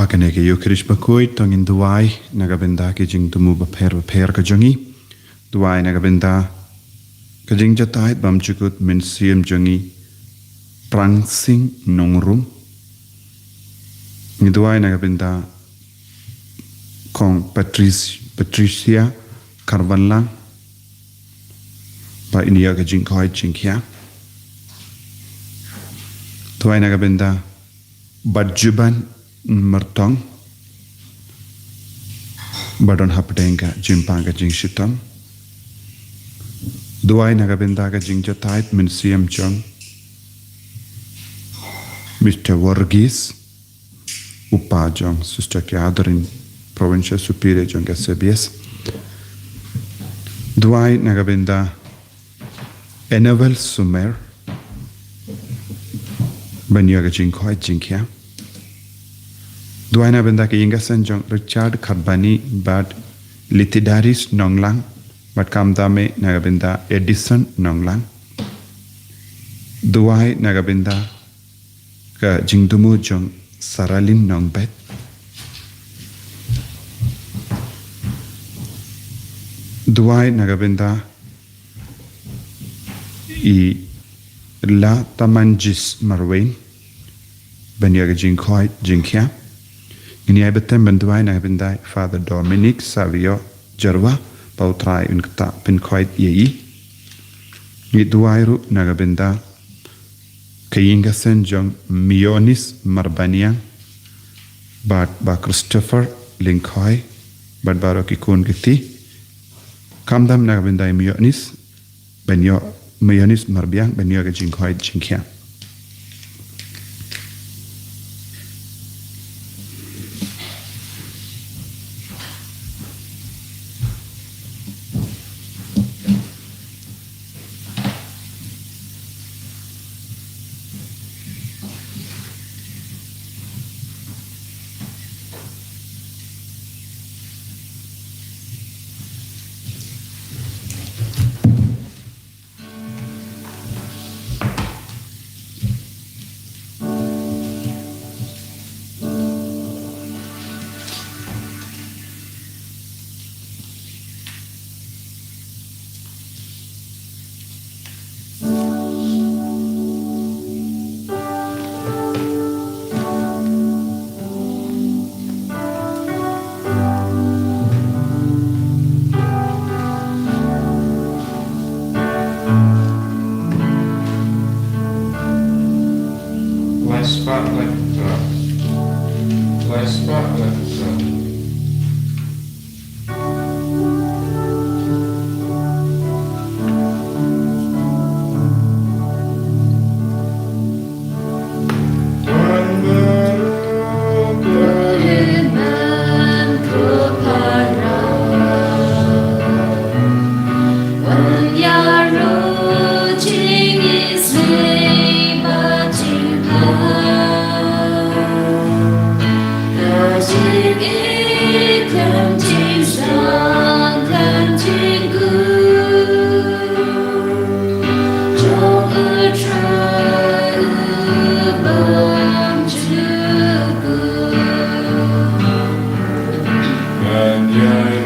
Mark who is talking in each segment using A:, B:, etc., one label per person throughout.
A: Hakane ke yukrish bakoi tongin duai nagabenda ke jing tumu baper ka jongi duai nagabenda ke jing jatait bam chukut min siem jongi prangsing nongrum ni duai nagabenda kong Patricia Carvanlang ba inia ke jing koi jing kia duai nagabenda Badjuban Mertong Badon Hapdenga Jimpanga Jing Shitam Duai Nagabenda Jing Jatait Min Siam Chong Mr. Wargis Upajong Sister Kiadarin Provincial Superior Jong SBS Duai Nagabenda Enavel Sumer Banyaga Jing Koi Jing Kia Duai Nagabenda ke Ingasan Jong Richard Karbani Bad Litidaris Nonglang Bad Kamdame Nagabenda Edison Nonglang Duai Nagabenda ke Jingdumu Jong Saralin Nongbet Duai Nagabenda I La Tamanjis Marwain Banyaga Jing Koi Jing Kia Ini ay betem benduai Nagabenda Father Dominic Savio Jarwa Pautrai Unkta Pinkoit Yei Ni duai ru Nagabenda Kayingasen Jong Mionis Marbaniang Bad Ba Christopher Linkoi Bad Baroki Kun Giti Kamdam Nagabenda Mionis Benyo Mionis Marbiang Benyo Jinkoi Jinkia
B: When you're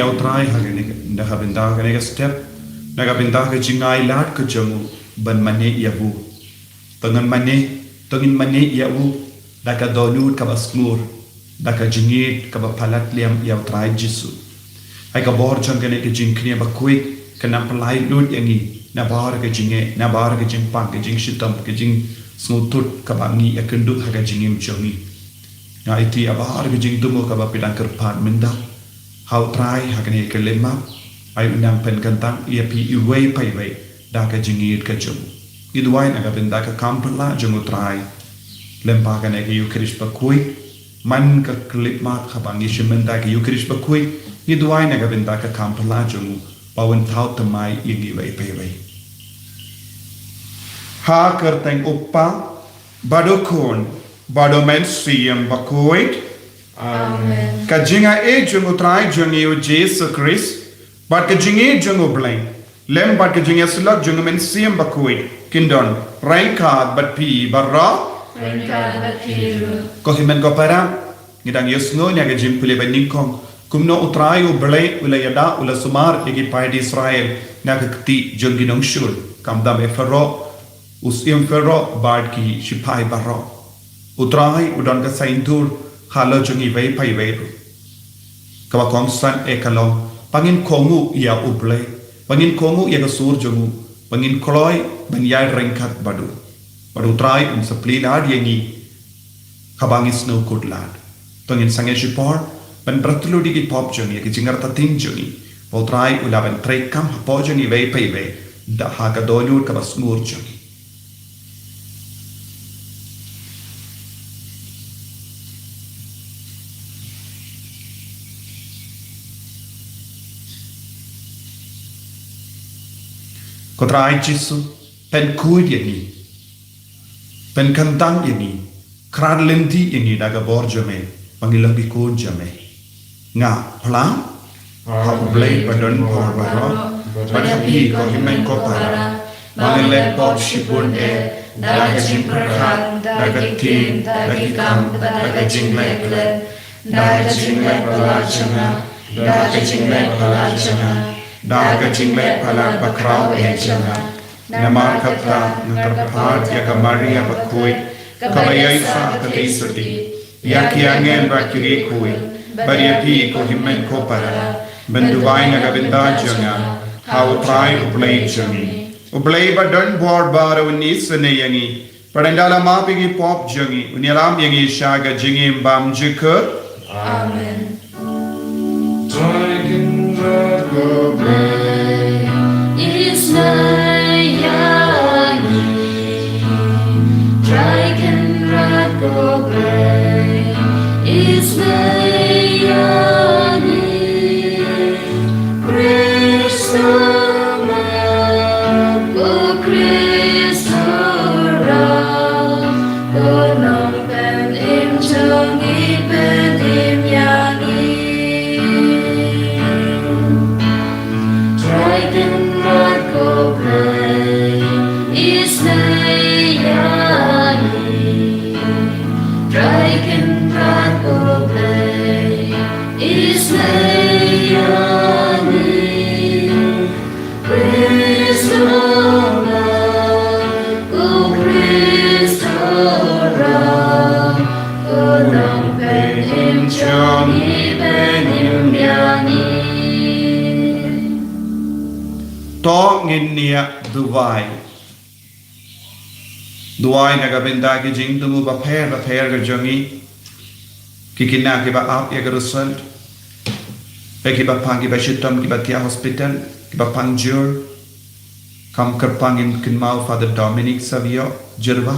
A: yau trai hagane nda habinda hagane step naga binda ke jingai lat ke jamu ban mane yabu tangan mane tangin mane yabu daka donut ka basmur daka jingit ka palat liam yau trai jisu ai ka bor jangane ke jingknia ba kuit kana palai lut yangi na bar ke jinge na bar ke jing pak ke jing shitam ke jing smutut ka bangi yakendut haga jingim jongi na iti abar ke jing tumo ka ba pidang kerpat menda how try hagane ke lemma ai unam pen kantang ia pi iwei pai wei da ka jingit ka jum idwai na ka benda ka kampala jungu try lempa ka ne ke yukrish pa kui man ka klip mat khabangi shimenda ke yukrish pa kui idwai na ka benda ka kampala jungu pawan thau tamai ingi wei pai wei ha kerteng uppa badokon badomen siem bakoit
B: Amen.
A: Kajinga e jungu trai jungi o Jesus Christ, but kajinga jungu blank. Lem but kajinga sulak jungu men siem bakui. Kindon, rainkat but pi barra.
B: Rainkat but piru.
A: Kohimen ko para, ngidang yusno niya kajim puli beningkong. Kumno utrai u blay ula yada ula sumar igi pai di Israel na kakti jungi nong shul. Kamdam e ferro, usim ferro bard ki shipai barra. Utrai udon ka saintur. Halo jungi vei pai vei ru. Kawa kong san e kalong. Pangin kongu ia uble. Pangin kongu ia kasur jungu. Pangin koloi banyai rengkat badu. Badu trai sapli lad yengi. Kabangis no good lad. Tongin sange shipor. Ban bratulu digi pop jungi. Ki jingar tatin jungi. Pau trai ulaban trai kam hapo jungi vei pai vei. Da haga donur kabas ngur jungi. Kotrai Jisu pen kuid yani pen kantang yani kran lenti yani daga borjame pangilang bikun jame nga pla ha blay padon por baro padapi ko himen ko para mangilek pop shipun e daga jimprakat daga tin daga kam daga jinglek daga jinglek palachana daga jinglek palachana daga jinglek palak bakrau e jana namar kapra nakarpat ya kamaria bakui kabayai sa kadisati ya kiangel bakiri kui bariapi ko himen ko para benduwai nagabinda jana how try ublay jani ublay ba don bor baro ni sene yangi padandala mapigi pop jangi unialam yangi shaga jingi bam jikut
B: Amen.
A: To nginia duwai nagabinda ki jing tumu ba pher ga jangi kikina ki ba ap ya result ki ba pang ki ba shitam ki ba tia hospital ki ba pangjur kam kerpangin kinmau Father Dominic Savio Jerva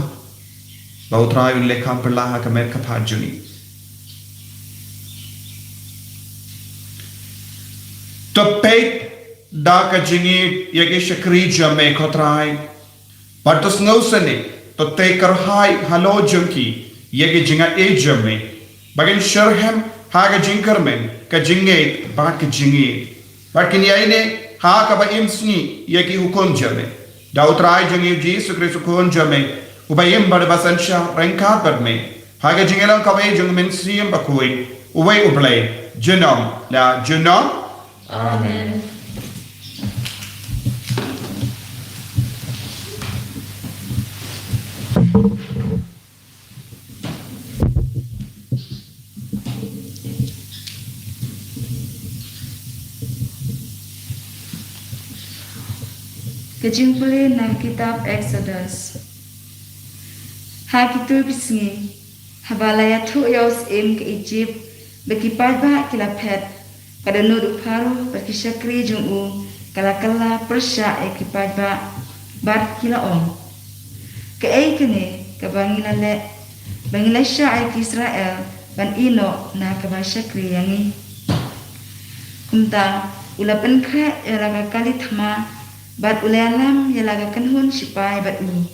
A: ba utrai ulle kam perlaha ka mer ka phajuni to pay Daka jingi yagi shakri jame kotrai Patos nosane to take her high halo junki yagi jinga e jame Bagin sherhem haga jinkermen ka jinge bat ka jingi Bakin yaine ha ka ba imsni yagi hukun jame Dautrai jingi Jesus Christ hukun jame Ubayim bad basansha renkat badme haga jingelang ka ba jung men siem bakui Ubay ublay junam la junam
B: Amen.
C: Kejimpuli nang kitab Exodus. Hakitu bisngi. Habalaya tu yaus im ke Egypt. Bekipat bah kilapet. Pada nur uparu berkisakri jungu. Kala persya ekipat bah. Bar kilaong. Ke kene kabangila le. Bangila sya ek Israel. Ban ino na kabasakri yangi. Kumta ulapan kre yalaga kali thama. Bat ulalam yalaga kanhun sipai bat u.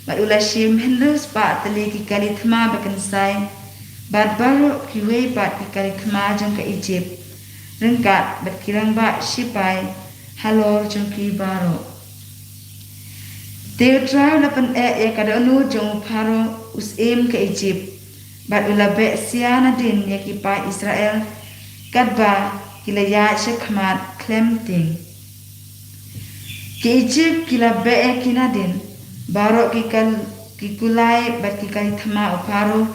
C: Bat ulashim hendus bat tali ki kali thama bakansai. Bat baru kiwe bat ki kali thama jong ke Egypt. Rengkat bat kirang bat sipai halor jong ki baro. Teo trau lapan ya kada unu jong paro usim ke Egypt. Bat ulabe siana din ya ki pa Israel. Kadba kilaya syakmat klemting. Ki Egypt kila be kinadin baro ki kulai bat ki kali thama oparo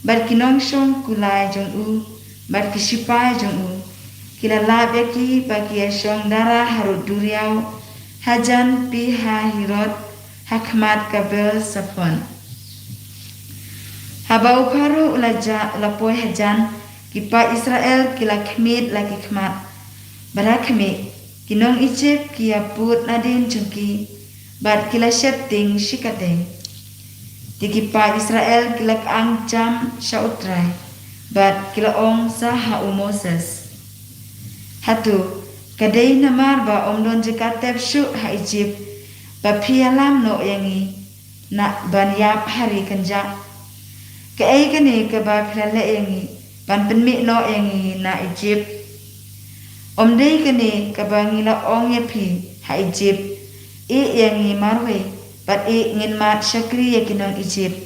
C: bat ki nongshong kulai jong u bat ki sipai jong u kila labe ki bat ki shong dara harut duriau hajan pi ha hirot hakmat kabel sapon haba oparo ulaja lapoi hajan ki pa Israel kila khmit lagi khmat barakmi Kinong Egypt kia put nadin jengki bat kila setting sikateng. Tiki pa Israel kila ang jam sautrai bat kila ong sa hau Moses. Hatu kadai namar ba omdon jekatep syuk ha Egypt ba pialam no yangi nak ban yap hari kenja. Ke kene ke ba pilale yangi ban penmik no yangi na Egypt. Om dei kene kabangila ong yapi ha Egypt yangi marwe bat ngin mat syakri yakinong Egypt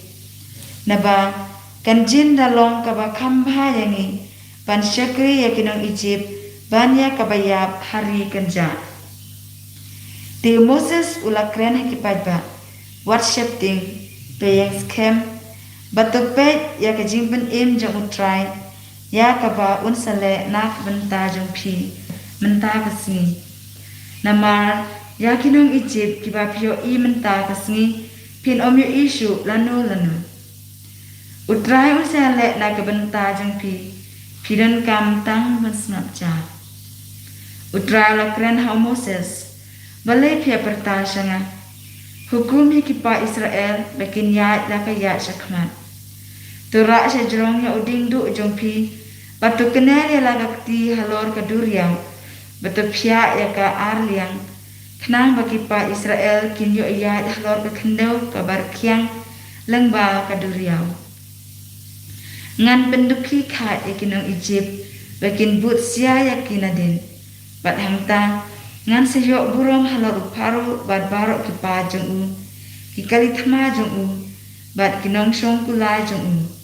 C: naba kanjin dalong kaba kambha yangi ban syakri yakinong Egypt banya kabayap hari kenja di Moses ulakren hakipad ba wat shifting peyang scam batope ya kajimpen im jang utrai ya kaba unsale nak benta jong pi menta kasni namar ya kinong Egypt kiba pio I menta kasni pin om yo isu lanu utrai unsale nak benta jong pi pidan kam tang masnap cha utrai la kren ha Moses balai pia perta shanga hukum kipa Israel bakin ya la kaya shakmat Tura sa jrong ya uding du jong pi batu kenal ya lagakti halor kaduriang batu pia ya ka arliang kenang bagi pa Israel kinyo iya halor ka kendau ka barkiang lengba kaduriang ngan penduki khat ya kinong Egypt bakin but sia ya kinadin bat hangta ngan seyok burong halor uparu bat barok ki pa jong u ki kali thama jong u bat kinong song kulai jong u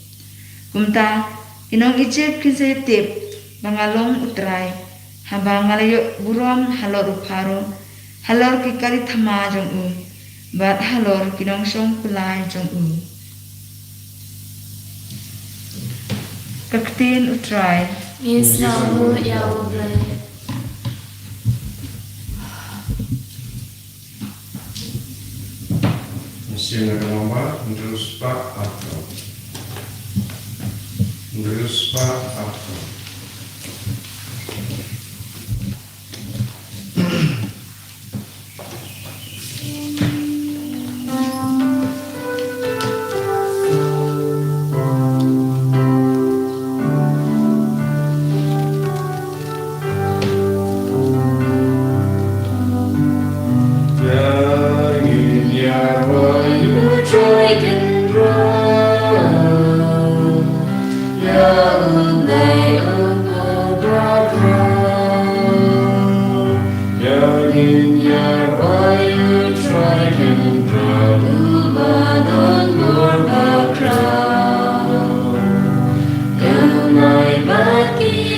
C: Kumta, kinong Egypt kinsaytip, bangalong utray, haba ngalayo burom halor uparo, halor kikali thama jong u, bat halor kinong song kulay jong u. Kaktin utray,
B: Mislamu Yahweh.
D: Insieme con Omar, Andrews pa atto. Andrews pa atto.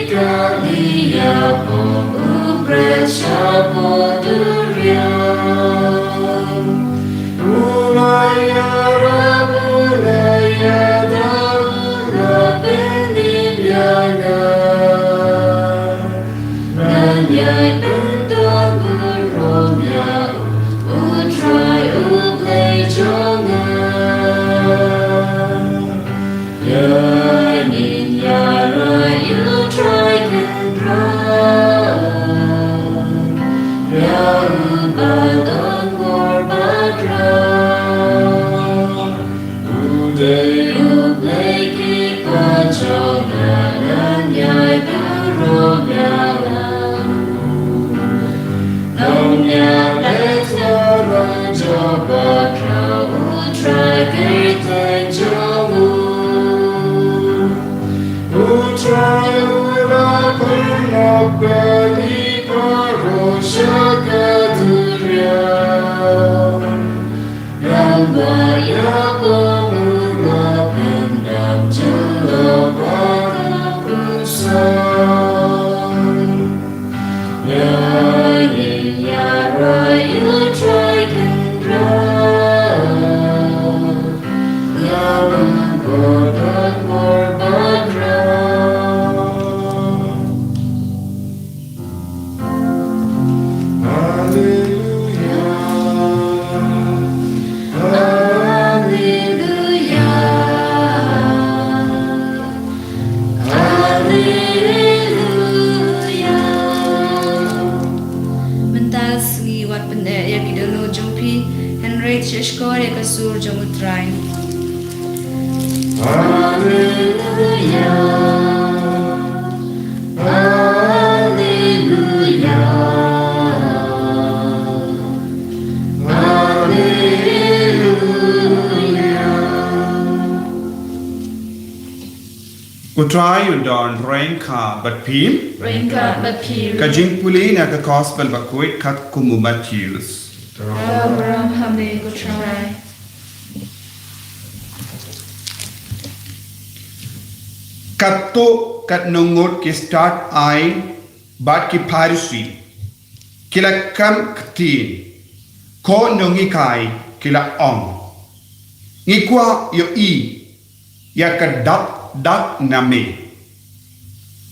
B: Kali ya bakra utragerten jamu. Utrayura pernok beli parosya keturya. Rambaya pemula pendam jelabana besar. Ya rayu try kendra. Ya menggodan berbakra.
C: Shishkor ekasur jomutrai.
B: Hallelujah. Hallelujah. Hallelujah.
A: Utrai udon renka bat pim.
B: Renka bapir.
A: Kajing puli na ka gospel ba kuit kat kumu Matthews.
C: Ram hamne gutrai.
A: Katto kat nungut ki start ai bat ki Pharisee. Kila kam ktin. Ko nungi kai kila ong. Ngikwa yo i ya ka dak name.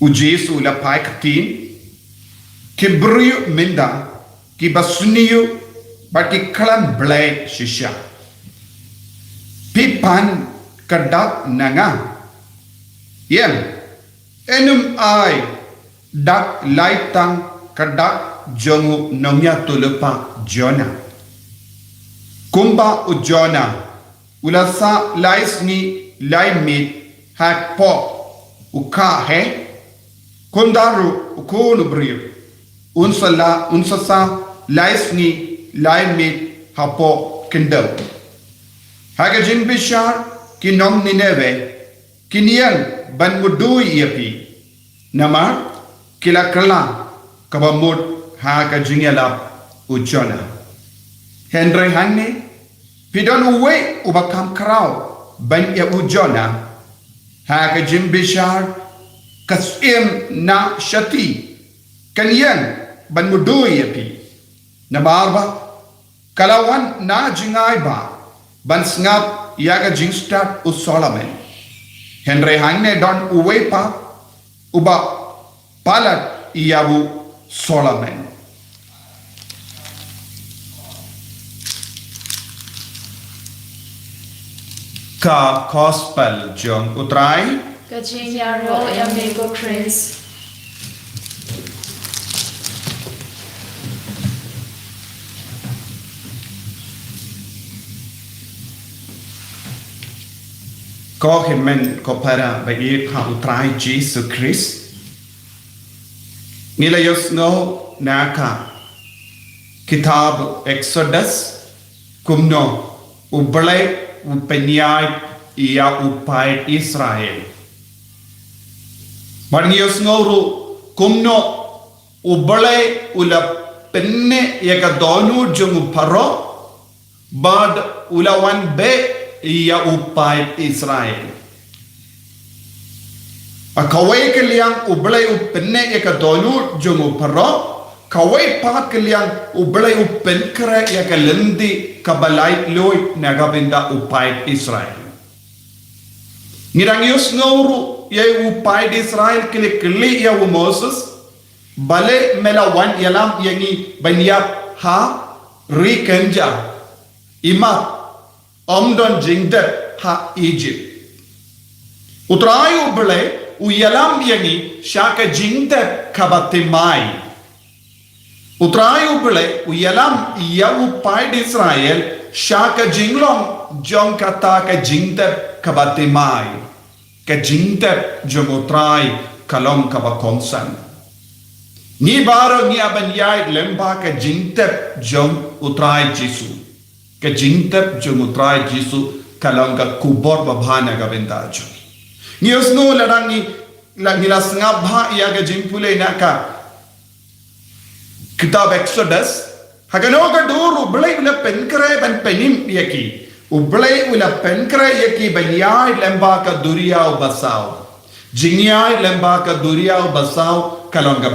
A: U Jesu la pai ktin. Ki briu minda ki basuniu baki kalam blay shisha. Pipan kadak nanga. Yem. Enum ai dak laitang kadak jongu nomya tulepa Jona. Kumba u Jona. Ulasa laisni laimit hak po uka he. Kundaru ukunu briu. Unsasa laisni laimit hapo kindel. Hagajin bishar kinong Nineve kinian ban mudui iapi. Nama kila kala kabamut hagajingela ujona. Henry Hanne pidon uwe ubakam karau ban ya ujona. Hagajin bishar kasim na shati kanian ban mudui iapi. Nabarba kalawan na jingai ba ban snap yaga jingstat u Solomon. Henry Hanne don uwe pa uba palat iyabu Solomon. Ka gospel John utrai
B: Kajing yaro yamego Chris.
A: Ko himen ko para bagi pa utrai Jesus Christ. Nila yosno naka kitab Exodus kumno ublay upenyay iya upay Israel. Marni yosno ru kumno ublay ula penne yaka donu jumu paro bad ulawan be ia upay Israel. Akaway kaliang ublay upenne eka donu jumu paro kaway pa kaliang ublay upenkre eka lendi kabalay loy nagabinda upay Israel. Ngirang yus ngawru yay upay Israel kili ya Moses bale melawan yalam yangi banyap ha rikenja ima Omdon jingdep ha Egypt. Utrayu bele uyalam yangi shaka jingdep kabatimai. Utrayu bele uyalam yawu paid Israel shaka jinglong jong kata ka jingdep kabatimai. Ka jingdep jong utray kalom kabakonsan. Ni baro ni abanyay lemba ka jingdep jong utray Jesu. ke jingtep jungu trai Jisu kalong ka kubor babhana ka benta ju ngios no ladangi la sengap bha ya ke jingpule naka kitab Exodus hagano ka duru blai ula penkre ban penim yaki ublai ula penkre yaki banyai lemba ka duriau basau jingyai lemba ka duriau basau kalong ka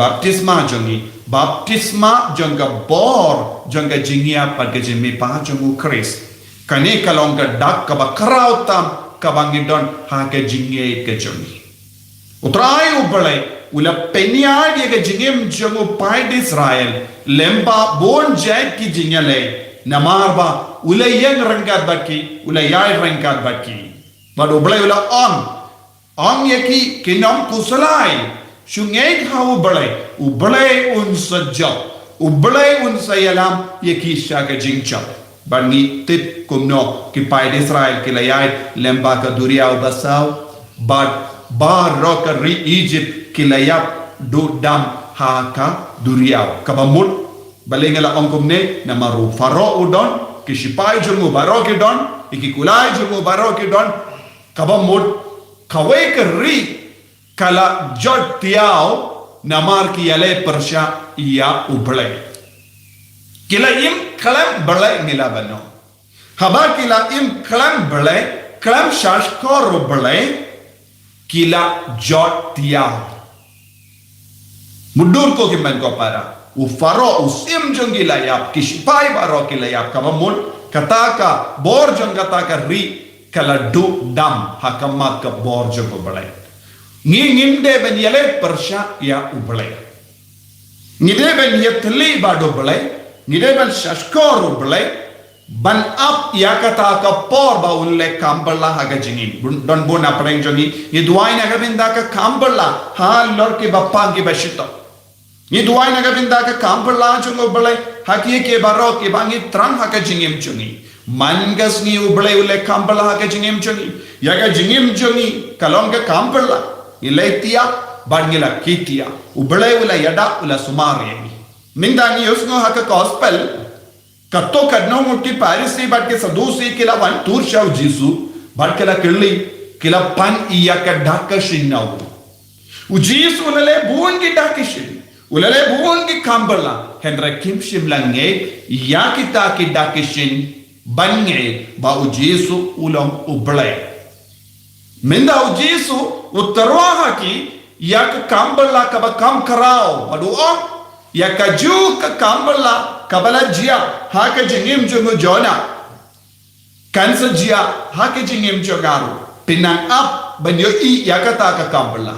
A: baptisma jonga bor jonga jingya pada jemi pa jongu Chris kani kalong ka dak ka bakrau tam ka bangidon ha ka jingye ka jongi utrai ublai ula penya dia ka jingem jongu pai Israel lemba bon jai ki jingyale namarba ula yang rangkat baki ula yai rangkat baki badu ublai ula ang yaki kinam kusalai shungait ha ublai un sajab ublai un sayalam yaki shaka jingchap bani tip kumno ki pai Israel ki layai lemba ka duriau basau ba roka ri Egypt ki layap do dam ha ka duriau kabamut balengala ongkumne namaru faro udon ki shipai jungu baroki don iki kulai jungu baroki don kabamut kawai ka ri kala jod tiao namar ki yale persya iya ublai kila im kalam belai ngila bano haba kila im kalam belai kalam shashkor belai kila jod tiao mudur ko kiman ko para u faro usim jong gila yap kishipai baro kila yap kamamul kataka bor jong kataka ri kala du dam hakamat ka bor jong belai nginde ben yale persya ya ublai ngide ben yetli bado belai ngide ben shashkor belai ban up ya kata ka por ba ulle kambala haga jingin don bona preng jongi ni duai na gabinda ka kambala ha lor ke bappa ki bashito ni duai na gabinda ka kambala jongo belai haki ke baro ke bangi trang haga jingim jongi mangas ni ublai ulle kambala haga jingim jongi yaga jingim jongi kalong ka kambala ilaitia bangila kitia ublai ulla yada ulla sumari mindani usno haka gospel katto kadno mutti parisi bat ke sadusi kila wan tur shaw Jisu bat kala kelli kila pan iya ka dakashin naw u Jisu ulale buon ki dakashin ulale buon ki kambala hendra kim shimlange ya kita ki dakashin bange ba u Jisu ulam ublai minda u Jisu utarwa ki yak kambala ka ba kam karao adu yak ju ka kambala kabala jia ha ka jingim jungu jona kansa jia ha ka jingim jogaru pinang up banyo I yakata ka kambala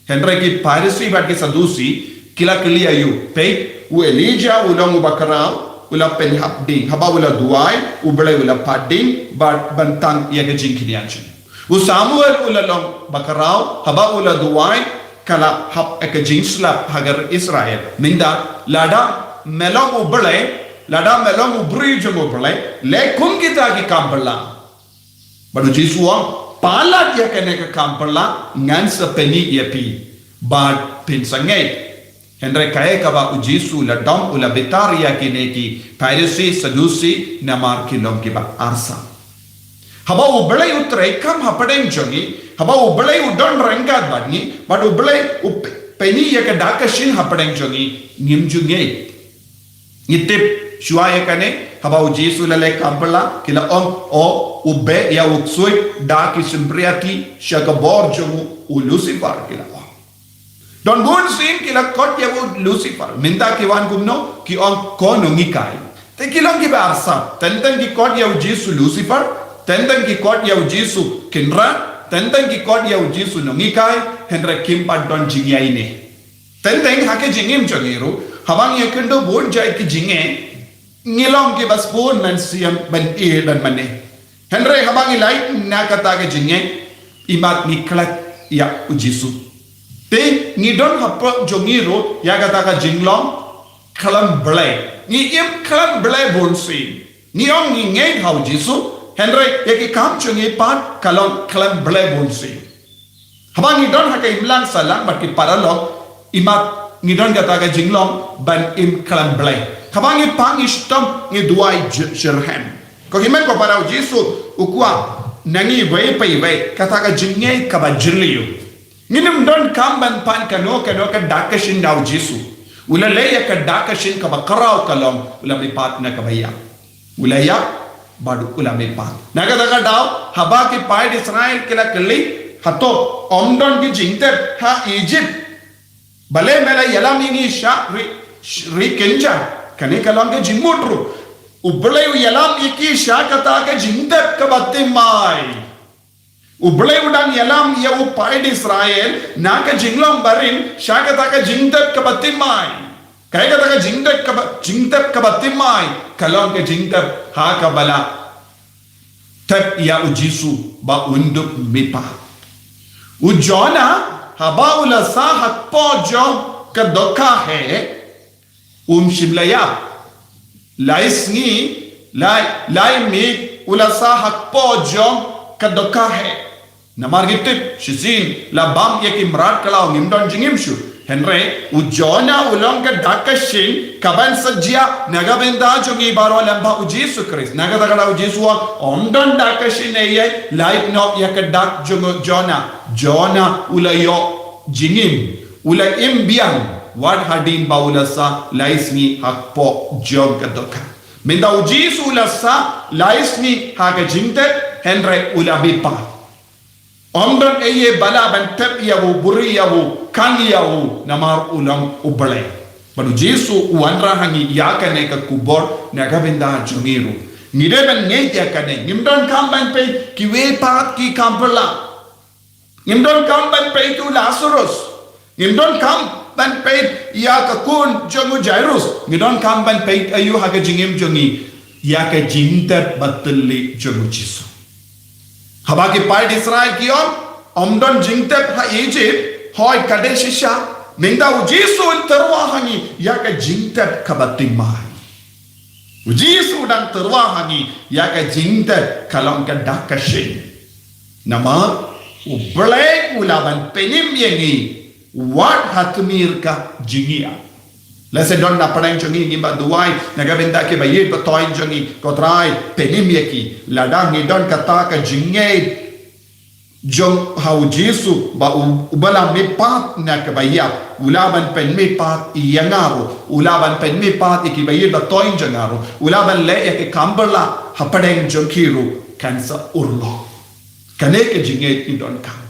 A: hendra ki parisi bat ki sadusi kila kili ayu pe u Elijah ulang bakarao ula pen habding haba ula duai u belai ula pading bat bantang yak jingkinianchen u Samuel ulalong bakarao haba ula duai kala hab ek jingslap hagar Israel minda lada melong ubri jongo belai le kum kita ki kambala badu Jisuang pala dia kene ka kambala ngan sepeni yapi bad pinsangai hendra kae ka ba Jisu la dom ula betaria kene ki Pharisee Sadducee namar ki lom ki ba arsa haba ublai utrai kam hapadeng jongi haba ublai udon rangkat badni but ublai peni ya ka dakashin hapadeng jongi ngimjunge ngitip shuaya kane haba Jisu lale kambala kila o ubbe ya uksui dakishin priati shaka bor jongu u Lucifer kila don bun sin kila kot ya u Lucifer minta kiwan gumno ki on kono ngikai te kilong ki barsa tenten ki kot ya u Jisu Lucifer tentang ki kot ya Jisu kinra tentang ki kot ya Jisu nongikai hendra kimpat don jingya ini tentang hake jingim jogiru habang ya kendo bon jai ki jinge ngilong ki bas bon man siam ban dan mane hendra habang ilai na kata ke jinge imat niklat ya Jisu te ni don hapo jogiru ya kata ka jinglong kalam belai ni im kalam belai bon si ni ong ni ngei hau Jisu Henry yaki kam chungi pat kalong kalam belai bonsi habang idon haka imlang salang baki paralog imat ngidon kata ka jinglong ban im kalam belai habang ipang istom ngi duai sherhan Ko himen ko para Jesu ukwa nangi vai pai vai kata ka jingai ka ba jirliu. Nginum don kamban pan kano ka dakashin daw Jesu. Ula leya ka dakashin ka ba karaw kalom ula may pat na kabaya. Ula ya badu ula may pat. Naga daw haba ki pai Israel kila kali hato omdon ki jingter ha Egypt. Bale mela yalam ini sha ri kenja kane kalong ke jingmutru ublay yalam iki sha kata ke jingter ka batimai ublay udang yalam ya upai di Israel na ka jinglom barin sha kata ke jingter ka batimai kaya kata ke jingter ka batimai kalong ke jingter ha ka bala tep ya ujisu ba unduk mipa ujona haba ula sa hakpo jom ka dokha hai shimlaya laisngi lai mi ula sa hakpo jom ka dokha hai namar gitip shizin la bam yek imrat kala ngimdon jingim shu henre ujona ulong ka dakashin kaban sajja nagabenda jongi baro lamba ujisu Christ nagadagala ujisu omdon dakashin ei like no yak dak jona ulayo jingim ula imbiang wad hadin baulasa laisni hakpo jog kadokha menda ujisu ulasa laisni haga jingte henre ulabipa omdon eye bala ban tep yawu buri yawu kan yawu namar ulang ubale banu Jesu uanra hangi yakane ka kubor nagabenda jungiru ngideben ngey yakane ngimdon kamban pe kiwe pat ki kampala ngimdon kamban pe tu Lazarus ngimdon kamban pe yakakun jongu Jairus ngidon kamban pe ayu haga jingim jongi yaka jingter batli jongu Jesu haba ki pai Israel ki omdon jingter ha Egypt hoy kadeshisha mengda Jesu terwa hangi yaka jingter kabatimai Jesu dan terwa hangi yaka jingter kalong ka dakashin nama ublay ulaban penim yengi wat hatmir ka jingia lese don na parang jongi ngimba duai nagabenda ke bayir patoy jongi kotrai penim yeki ladang ni don kata ka jingay jong hau Jesu ba ubala me pat na kabaya ulaban pen me pat iyangaru ulaban pen me pat ikibayir ba toin jangaru ulaban le ek kamberla hapadeng jongkiru kansa urlo kane ke jinge indon kam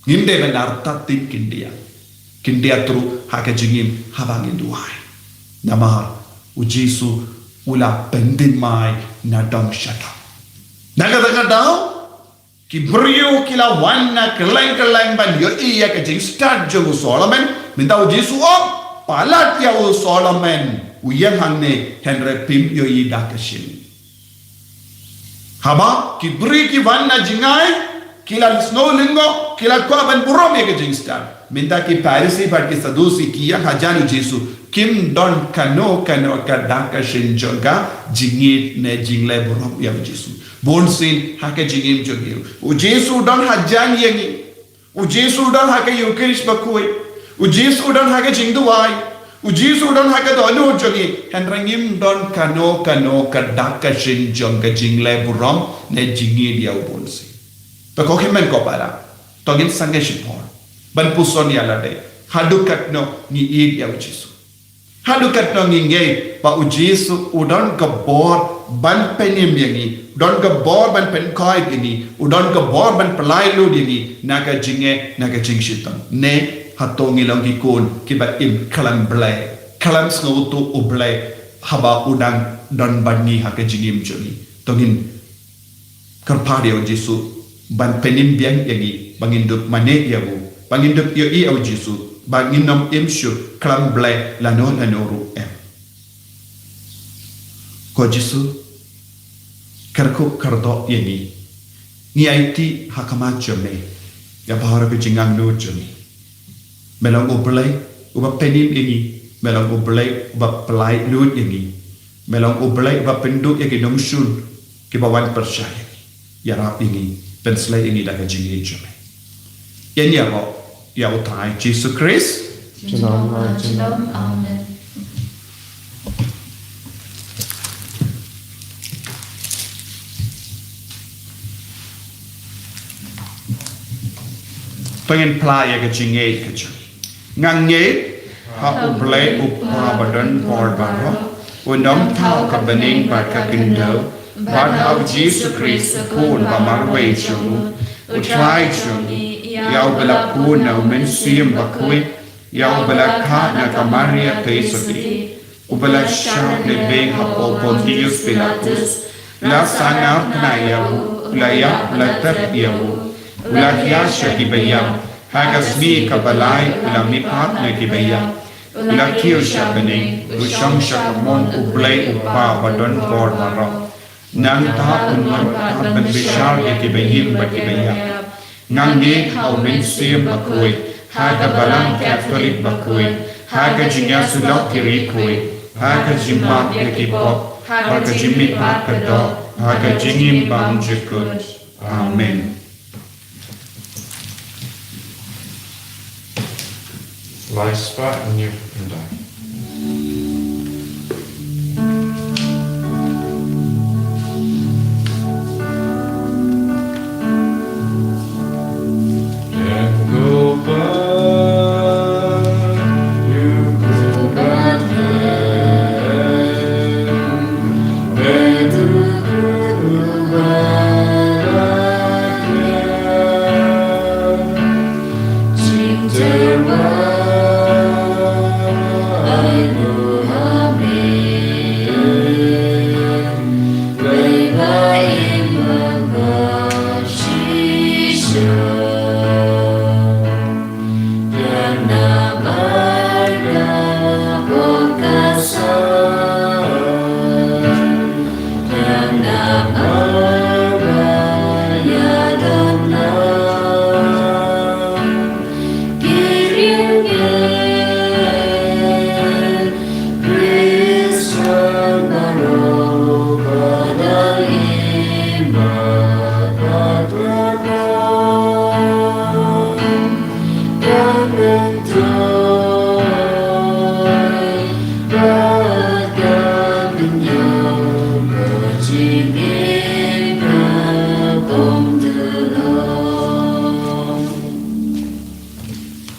A: nginde benarta tin kindia tru haka jingim habangin duai namar ujisu ula pendin mai na dong shata naga daw ki brio kila wanna keleng ban yo iya ka jing start jo Solomon minta Jesu palat ya Solomon uyang hangne henre pim yo i dakashin haba ki bri ki wanna jingai kila snow lingo kila ko ban burom ye ka jing start minta ki Parisi bat ki Sadusi ki ya hajanu Jesu kim don kano ka dakashin joga jingit ne jingle burom ya Jesu bonsin haka jingim jogiru Jesu don hajan yengi Jesu don haka yukrish bakui Jesu don haka jingduai Jesu don haka donu jogi henrangim don kano ka dakashin jonga jingle burom ne jingi dia bonsin pakokimen ko para togin sange shipor ban puson yalade hadukat no ni id ya Jesu hadukat no nginge pa Jesu udon gabor ban penim yengi don gabor ban pen koi gini udon gabor ban pelai lu dini naga jinge naga jingshitam ne hatongi longi kun kiba im kalam blai kalam snowtu ublai haba udang don bani haka jingim joni tongin karpadio Jesu ban penim biang yengi banginduk mane yabu banginduk yo i au Jesu banginom imshu kalam blai lanoru em ko Jesu karku kardo yengi ni aiti hakama jome ya bahara ke jingang no jome melang ublai uba penim yengi melang ublai uba pelai lut yengi melang ublai uba penduk yengi nomshun ke bawan percaya ya rap yengi penslai yengi daga jingi jome yen ya ro ya utai Jesus Christ
B: Shalom, amen.
A: pengen playa ke jinge ke jang ngange ha ublay upha badan por baro undam thau ka bening bat ka kindo bat hau Jesus Christ kun ba marwe chung utrai chung yau bela kun na men sim bakui yau bela kha na kamaria pesoti ubela sham le beng ha Pontius Pilatus la sana na yau la ya la tat yau la ya shaki bayam hagasmi kabalai la mipat na kibayam la kiyo shabening usham shakamon ublay upa badon por maro nang ta unman ban bishar ke kibayim ba kibayam nang ni hau men sim bakui haga balang Catholic bakui haga jinya sulok kiri kui haga jimpak ke kipop haga jimit makado haga jingim bang jikut amen.
D: Life spot and you and die.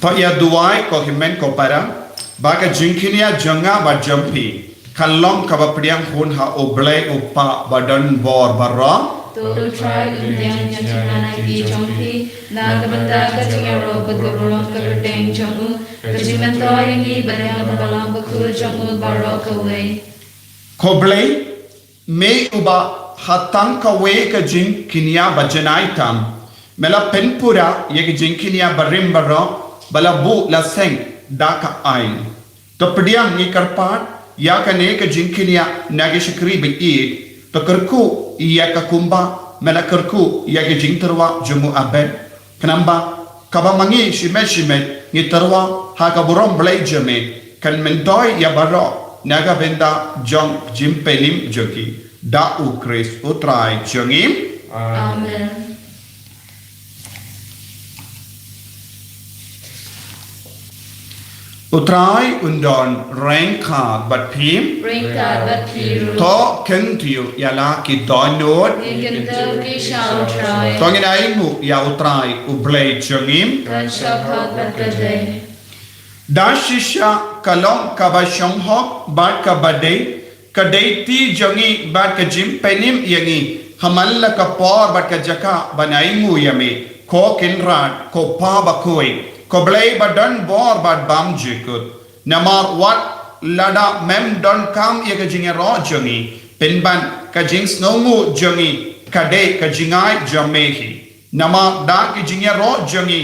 A: Pak ya duai ko himen ko para baga jingkinia janga ba jampi kalom ka ba priang hun ha oblay upa badan bor barra
B: to try undian nyana ki jompi na kabanda ka tingero bagurong ka teng jomu kajimento yangi badang balang baku jomu barok away
A: ko blay me uba hatang ka we ka jingkinia ba janai tam mela penpura ye ka jingkinia barim barra balabu la seng daka ain to pediang ni karpat ya ka ne ka jingkinia nagishkri bi id to kerku ya ka kumba mela kerku ya ka jingterwa jumu aben kenamba kaba mangi shime ni terwa ha ka burom blai jeme kan mentoi ya baro naga benda jong jimpelim joki da u Chris utrai jongim
B: amen.
A: Utrai undon rengka bat pim
B: Ringka bat piru
A: to kentiu yala ki donot
B: Ikinto ki shall try
A: to ngin mu ya utrai ublay jongim
B: Kan shakhat bat kaday
A: da shisha kalong kabashong hok bat kabade kadai ti jongi bat ka jim penim yangi hamalla ka por bat ka jaka banai mu yame ko kinrat ko pa bakoi ko blay badan bor bad bam jikut namar wat lada mem don kam ye ka jinga ro jongi penban ka jing snongu jongi kade ka jingai jamehi nama da ki jinga ro jongi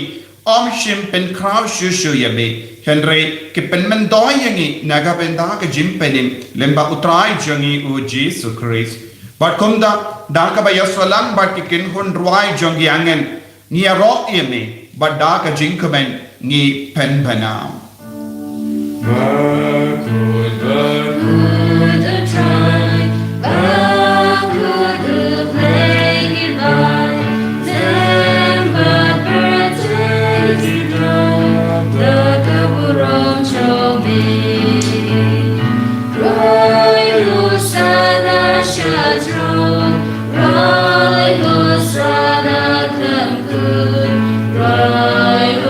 A: om shim pen kraw shushu yabe henry ki penmen doy yangi naga benda ka jim penim lemba utrai jongi u Jesus Christ bat kumda da ka ba yasalang bat ki kin hun ruai jongi angen ni ro yeme Bada ka jingkamen ni pen penam.
B: Bakut try Bakut play goodbye Tempat berhenti The keburung cobi Roy husana syajrun Roy husana kemkun Roy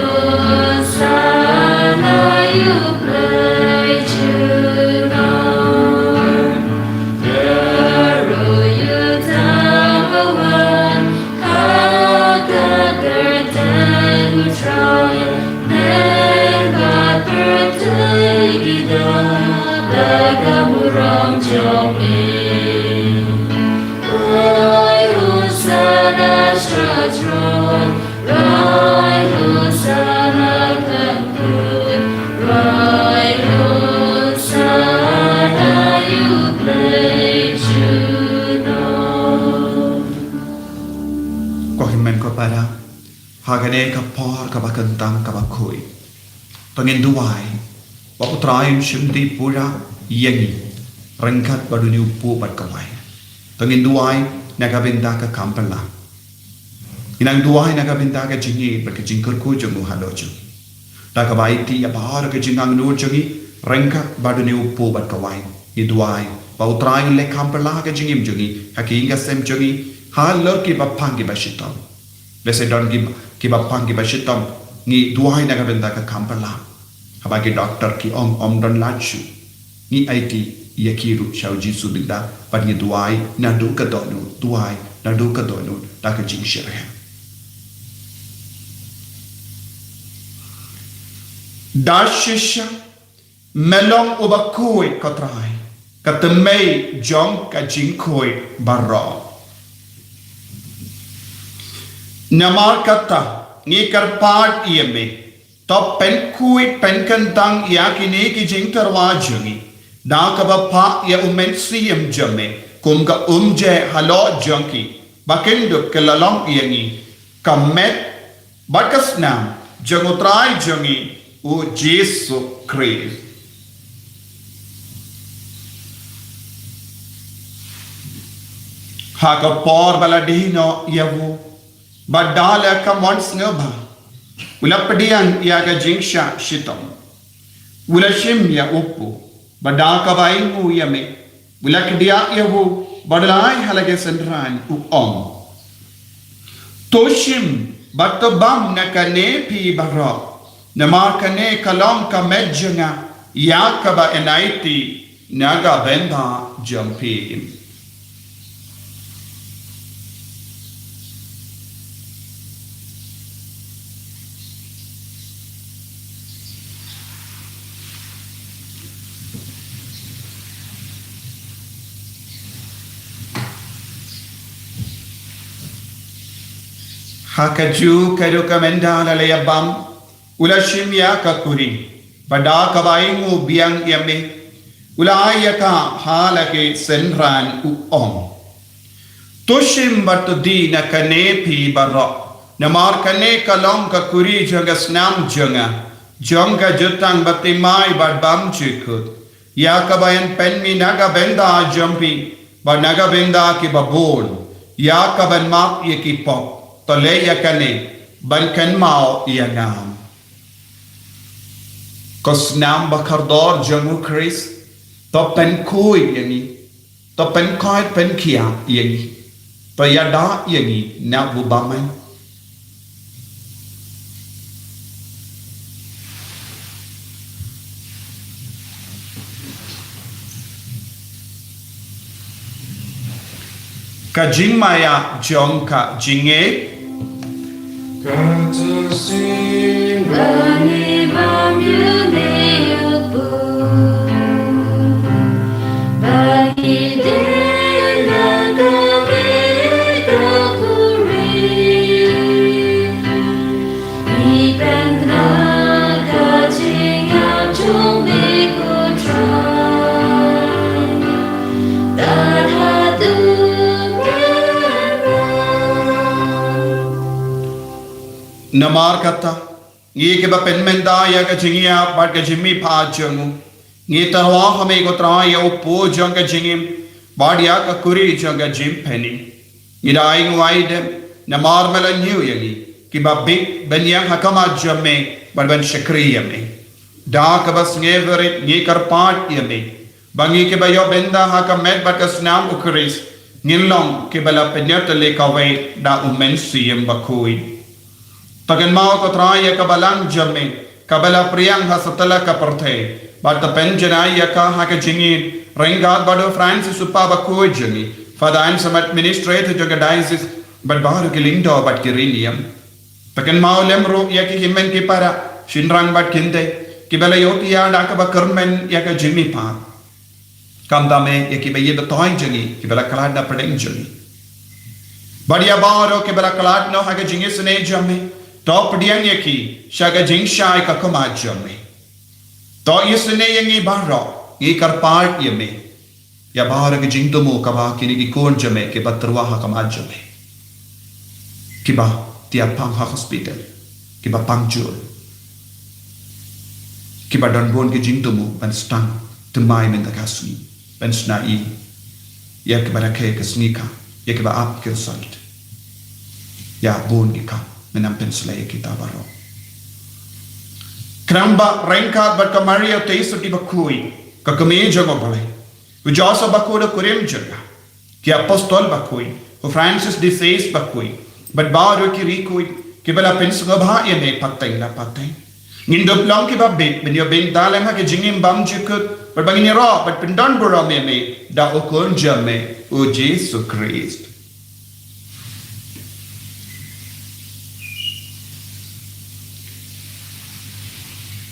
B: Katron, Rai Husana Kampun, Rai Husana you play Juno.
E: Kohimen ko para hagane kapor kabakantang kabakui. Tangin duwai, waputrayin shimdi pura yengi, rengkat baduni upu bat kawai. Tangin duwai nagabinda ka kampala. Inang duwai nagabinda ka jingi bat ka jingkur ku jungu haloju. Takabai ti abahar ka jingang nur jungi, rengkat baduni upu bat kawai. I duwai, waputrayin le kampala ka jingim jungi, hakinga sem jungi, halor ki bapangi bashitam. Lese don ki bapangi bashitam, ni duwai nagabinda ka kampala. Habagi doktor ki om don lachu ni aiti yakiru shauji subida but ni duai na do ka donu duai na do ka donu ta ka jing shirhe dashisha melong ubakui katrai katemei jong ka jing koi barra namar kata ni karpat ieme तो पेन कुई पेन कंतांग या किने की जिंग तरवाजुंगी ना कबपा या उमें सीएम जमे कुमका उमजे हलो जंकी बकिंदुक के ललोंग यंगी कमेट बकस नाम जंगुत्राई जंगी ओ जेसु क्रिस हाका पौर बला डिनो यवु बडाला का मॉन्स नभा Ulapadian yaga jingsha shitom. Ulashim ya upu. Badaka baingu yame. Ulakdia yawu. Badalai halage sendran uong. Toshim batabam nakane pi barra. Namakane kalong ka medjanga. Yakaba enaiti naga venda jampim. Hakaju karuka mendala layabam ulashim ya kakuri bada kabaingu biang yame ulayaka halake senran uong toshim batudi nakanepi barra namar kane kalong kakuri janga snam janga jutang batimai badbam chikut ya kabayan penmi naga benda jampi ba naga benda ki babol ya kaban mak ye ki pop Tole yakane bankan mau yangam. Kosnam bakardor jamu Chris to pen kui yangi to pen koi pen kia yangi to yada yangi na bubaman. Kajing maya jongka jinge
B: Bani bam yune yupu Bani de nagame kakuri Mi pendra kajing abjong me kutran Darhatu
E: Namar kata ye ke ba pen menda ya ka jingia bat ka jimmi pha jangu ngi tarwa hame ko tra ya upo jang ka jingim bad ya ka kuri jang ka jim pheni iraing wide namar mala new yagi ki ba big ben yang hakama jamme bad ben shakriya me da ka bas ngevere ngi kar pat yame bangi ke ba yo benda hakam met bat ka snam ukris ngilong ke bala penyat le ka we da umen siem bakui Tagan mau ko traya kabalang jamme kabala priyang hasatala ka parthe but the penjana yaka haka jingin ringad bado Francis upaba ko jingi father and some administrator to diocese but baru kilindo but kirinium tagan mau lemro yaki himmen ki para shinrang but kinde kibala yotia dakaba kermen yaka jimmi pa kamdame yaki baye the toy jingi kibala kalada padeng jingi Badia baro ke bala kalat no haga jing sene jamme. To pediang yaki shaga jing shai ka koma jamme. To yesene yangi baro ngi karpart yame. Ya bahara ke jing tumu kaba kini ki kon jamme ke batrwa ha kama jamme. Kiba tiap pang ha hospital. Kiba pangjul. Kiba don bon ke jing tumu ban stang temai men kasni. Ben snai. Ya kiba na ke snika. Ya kiba ap ke salt. Ya bon ika menam penslay kita baro. Kramba rengkat bat kamaria teisuti bakui ka kameja ngobale. Ujasa bakuda kurim jaga. Ki apostol bakui. Ko Francis de Sales bakui. Bat baro ki rikui ki bala pensngabha ye me patay la patay. Ngindop lang ki babit ben yo ben dalang ha ke jingim bam jukut. Bat bangini ro bat pendon boro me da okon jame o Jesus Christ.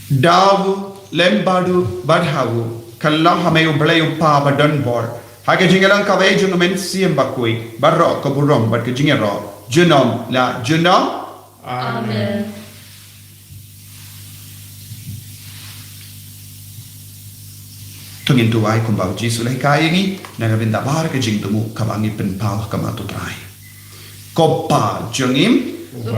E: Davu lembadu badhavu kallah hame ublay upa badan bor hage jingalang kawai jungamen siem bakui barro kaburom bad ke jingero junom la junom
B: Amen.
E: tungin tuai kumbau jisu lai kai ngi naga binda bar ke jing tumu kamangi penpal kamatu trai kopa jungim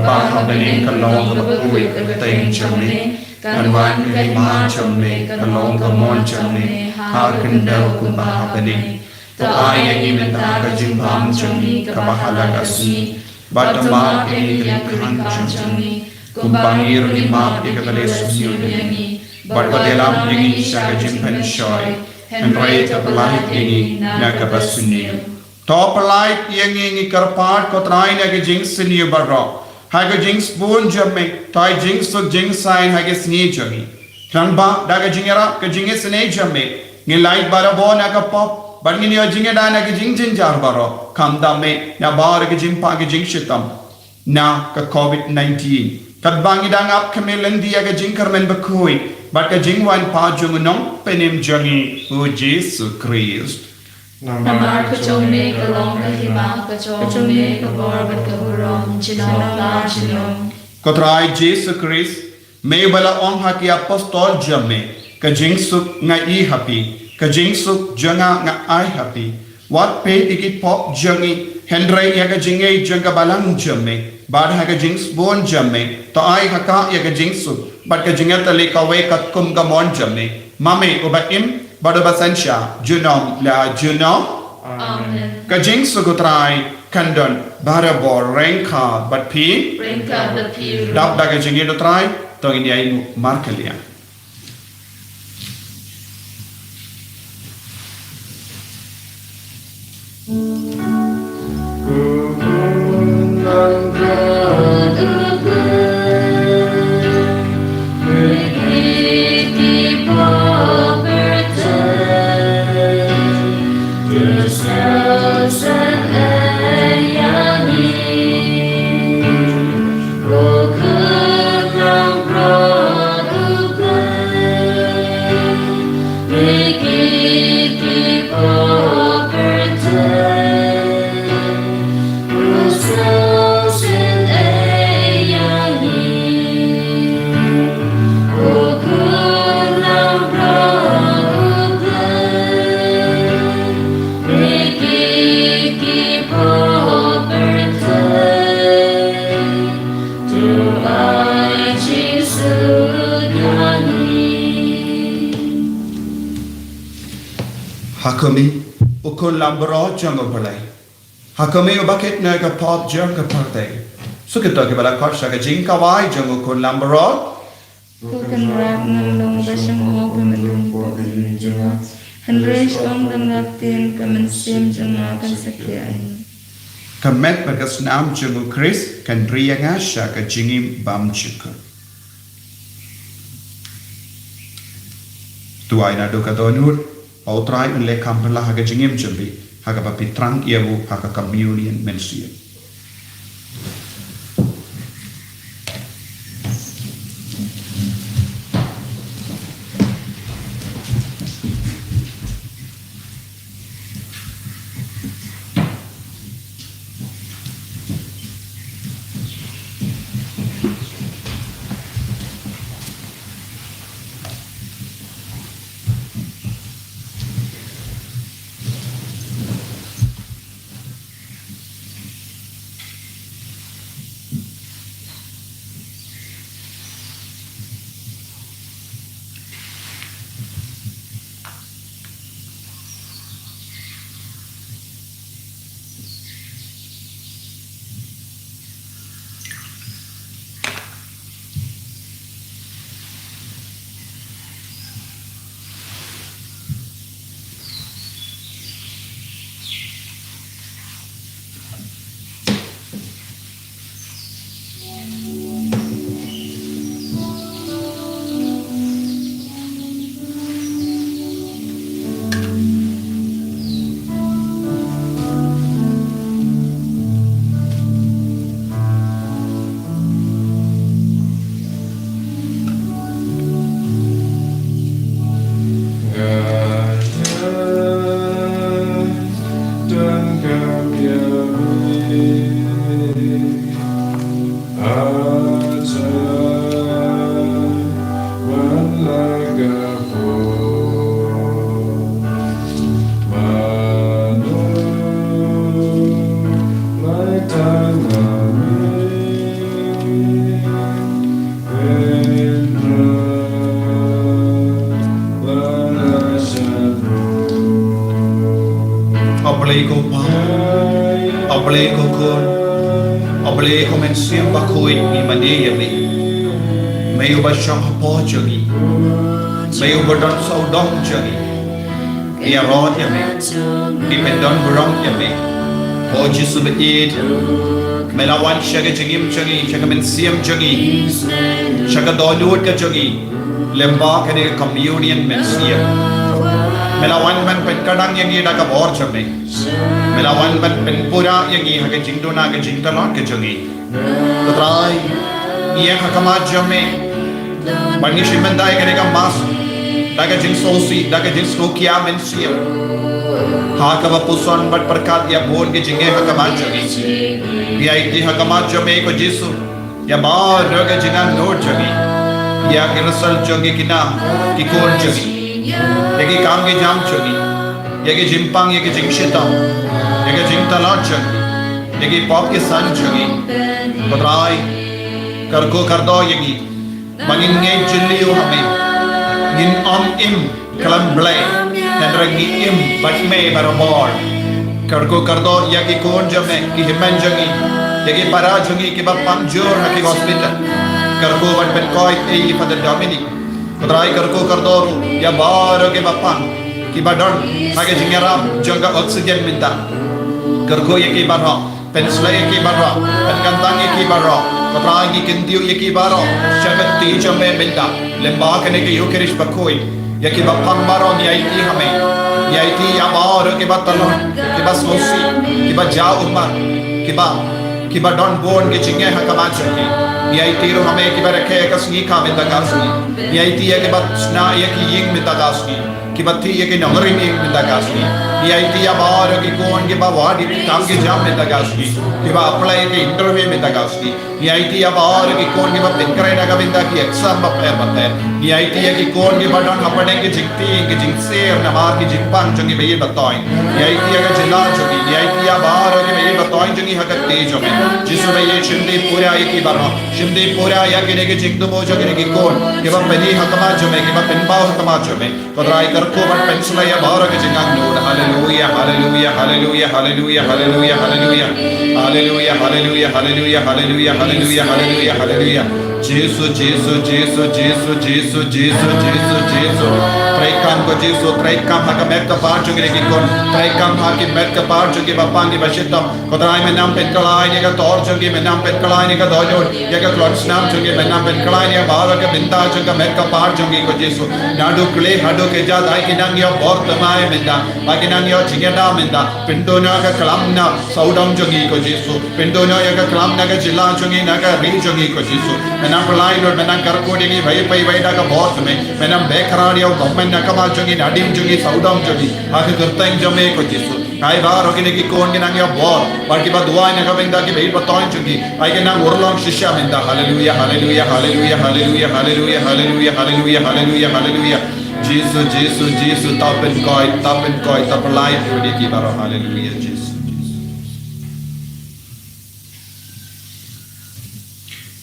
E: ba bening kalong bakui teng jame Kanwan kay ma chome kalong kamon chome har kendau kumbah bening to ay ang imenta ka jimbam chome kabahala kasni batama ini kan chome kumbangir ni ma ikakale susiyo ni batbadelam ini sa jimpan shoy and right of life ini nakabasuniyo top light yang ini karpat ko try na ke jing siniyo barro Haga jings bone jamme, tai jings so jing sign haga sne jami. Kranba daga jingera ka jinge sne jamme. Ngi light bara bon aga pop, but ngi yo jinge da na ka jing jar baro. Kam da me na bar ka jing pa ka jing shitam. Na ka COVID-19. Kat bangi da ngap kamelen dia ka jing karmen bakui, but ka jing wan pa jung nong penim jangi o Jesus Christ.
B: Namar kachome kalong kahima kachome kaborbat kahurom chinong la chinong.
E: Kotrai Jesus Christ, may bala ong haki apostol jamme, ka jingsuk nga I happy, ka jingsuk janga nga I happy. What pay ikit pop jangi, hendray yaga jingay janga balang jamme, bad haga jings bon jamme, to I haka yaga jingsuk, but ka jingatali kawe kat kum gamon jamme, mame uba im, bado basansya, junom la junom.
B: Amen.
E: Ka jingsuk utray, kandon, barabor, rengka, but pi,
B: Ringka the pure.
E: Dap daga jingi do try to ini ai markelia. Hakumi ukul lambro jango balai. Hakumi ubaket naga pop janga parte. Sukito ke bala kor saga jingka wai jango ukul lambro.
C: Bukan rak ngalong basang mo pemelung po janga. Henry song dan ngaptin kemensiam janga kan sekian.
E: Kamet bagas nam jango Chris kan rianga saga jingim bam chuka. Tuai na do kadonur. Autrai unle kampala haga jingim jambi haga papi trang iawu haga communion mensia. boleh komen siam bakoi ni mandi ya me mai uba sham po jogi mai uba don so dong jogi ia rod ya me di pendon burong ya me o jisu be id melawan syaga jengim jogi syaga men siam jogi syaga dolut ka jogi lemba kene communion men siam melawan man pen kadang yang ia dak bor chame melawan man pen pura yang ia ke jingdona ke jingtalon ke jogi trai ia hakama jame bani shimandai kene ka mas daga jing sosi daga jing slokia men siam hakaba puson bat perkat ya bon ke jinge hakama jogi dia iti hakama jame ko jisu ya bar daga jingan no jogi ya ke rasal jogi kina ki kon jogi yagi काम के जाम चोगी yagi जिम्पांग yagi जिंगशितांग yagi जिंगतलाट चोगी yagi pop के सन चोगी बदराई करको कर दो यगी मगिन ने चिल्लियो हमें गिन ऑम इम कलम ब्ले नंदरंगी इम बटमे बरमोर करको कर दो यगी कौन जमे की हिमन जगी यगी परा जगी की बापंग जोर हकी हॉस्पिटल करको बट बट कोई a father Dominic Kodrai karko kardoru ya baro ke bapan ki badon hage jingera jaga oksigen minta karko ye ki baro pensla ye ki baro penkantang ye ki baro kodrai ki kindiu ye ki baro shagati jame minta lemba kene ke yukerish bakoi ye ki bapan baro ni aiti hame ye aiti ya baro ke batalon ki baslosi ki ba ja umma ki ba don bon ke jinge hakama chaki Yai tiro hame ki barake kasni ka minta kasni yai tiya ke bat sna ye ki ying minta kasni ki batti ye ke nangari ying minta kasni yai tiya bar ki kon ke ba wadi kam ke jam minta kasni ki ba apply ke interview minta kasni yai tiya bar ki kon ke ba pinkrai na ka minta ki exam ba pair batte yai tiya ki kon ke ba don apane ke jikti ke jingser na mar ki jikpan jangi be ye batoi yai tiya ka jila jangi yai tiya bar ke be ye batoi jangi hakat tej hame jisu be ye chinde pura ye ki bar Shimdi pura ya kene ke jingdu moja kene ke kon ke ba peni hakama jome ke ba penbao hakama jome kodrai karko bat pensla ya bahara ke jingang nod hallelujah hallelujah hallelujah hallelujah hallelujah hallelujah hallelujah hallelujah hallelujah hallelujah hallelujah hallelujah hallelujah Jesus Jesus Jesus Jesus Jesus Jesus Jesus Jesus traikam ko Jesus traikam hakamet ka par jongene ke kon traikam haki met ka par jonge ba pangi ba shitam kodrai me nam pen kalai ne ka tor jonge me nam pen kalai ne ka dojod ya ka klot snam jonge me nam pen kalai ne bahara ke binta jonge met ka par jonge ko Jesus nadu kle hado ke ja dai ke nang yo bor tamai menda ba ke nang yo jingeda menda pindona ka kalamna saudam jonge ko Jesus pindona ya ka kalamna ka jilla jonge na ka ri jonge ko Jesus menam pelai dor menam karko dingi bhai pai vai da ka bor me menam bekarani yo government na ka ma jonge nadim jonge saudam jonge ha ke kurtang jome ko Jesus kai bar okine ki kon ke nang yo bor bar ki ba duai na ka benda ki bhai batoin jonge ai ke nang orlong shishya menda hallelujah hallelujah hallelujah hallelujah hallelujah hallelujah hallelujah hallelujah hallelujah Jesus Jesus Jesus tapen koi tapalai di ki baro hallelujah Jesus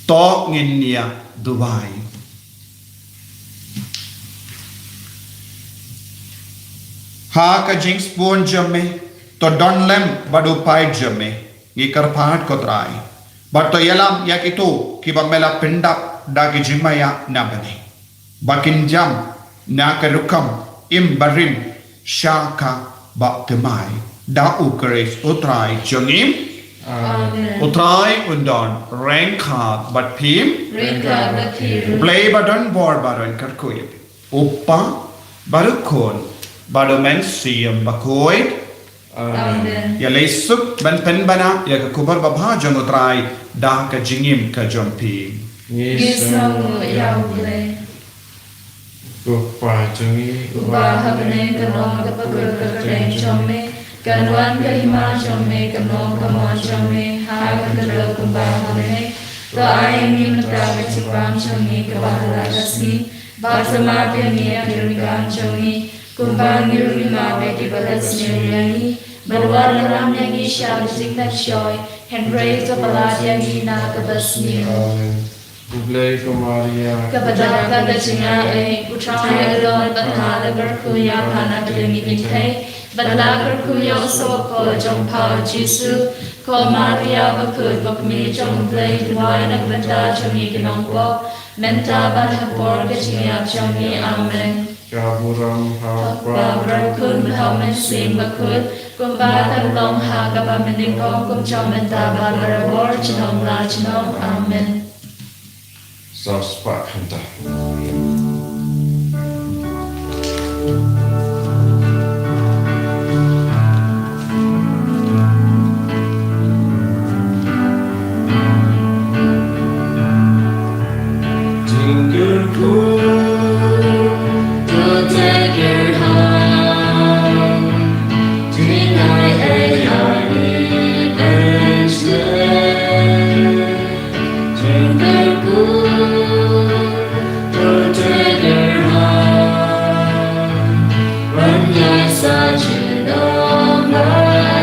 E: to nginia Dubai ha ka jinx pon jame to don lem badu pai jame ngi karpat ko trai but to yelam yakito ki bamela pinda da ki jimaya na bane bakin jam na ka rukam im barim shaka baktemai da ukres utrai jongim Utrai undon rengka bat pim play badan bor badan karkoy uppa barukon badomen siam bakoy ya leisup ban pen bana ya ka kubar babha jong utrai da ka jingim ka jompi
B: Gisamu yaule
D: Uppa jangi
B: Ubahane kanong kapagod kakateng chome Kanuan kahima chome kanong kamon chome Hagan kadal kumbahane To ayam himnataga chipam chome kabahala kasni Basama pianiya kirmikan chome Kumbang nirmima beti balas niryangi Barwar naram yangi shabzik na choy Henry kapalat yangi nakabasni
D: Ublay ko Maria
B: Kapag kagachina ay Utraya alon Bathala garkuya Pana kalimi bintay บัดลากระคุยอสวกอจงพาจิสุขอมาริยาบักเกิดบักมีจงเพลย์ไว้นักบรรดาจงมีกินองวะเมนตาบัดฮับปอร์กจิยาจงมีอาเมน
D: Kaburam
B: Và
D: hapa.
B: rau khun mà hậu mình xin mà khun cùng ba tăng long hà cả ba mình định con cùng cho mình ta ba ra bor trên hồng la trên hồng amen.
D: Saspa kanta. Jingle
B: To take your home tonight a honey and sleigh. Jingle cool to take your home when you're such an nobody.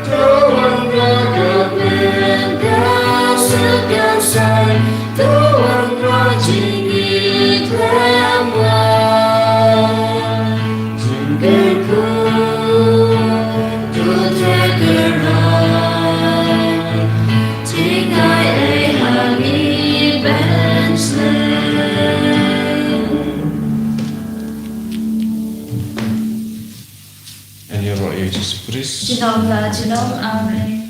B: To one rock of men, that's a good sign. To one watching it lamb Jingle cool to take a ride. Tonight a honey band sleigh.
D: And your Lord Jesus Christ.
B: Trên ông là trên ông amen.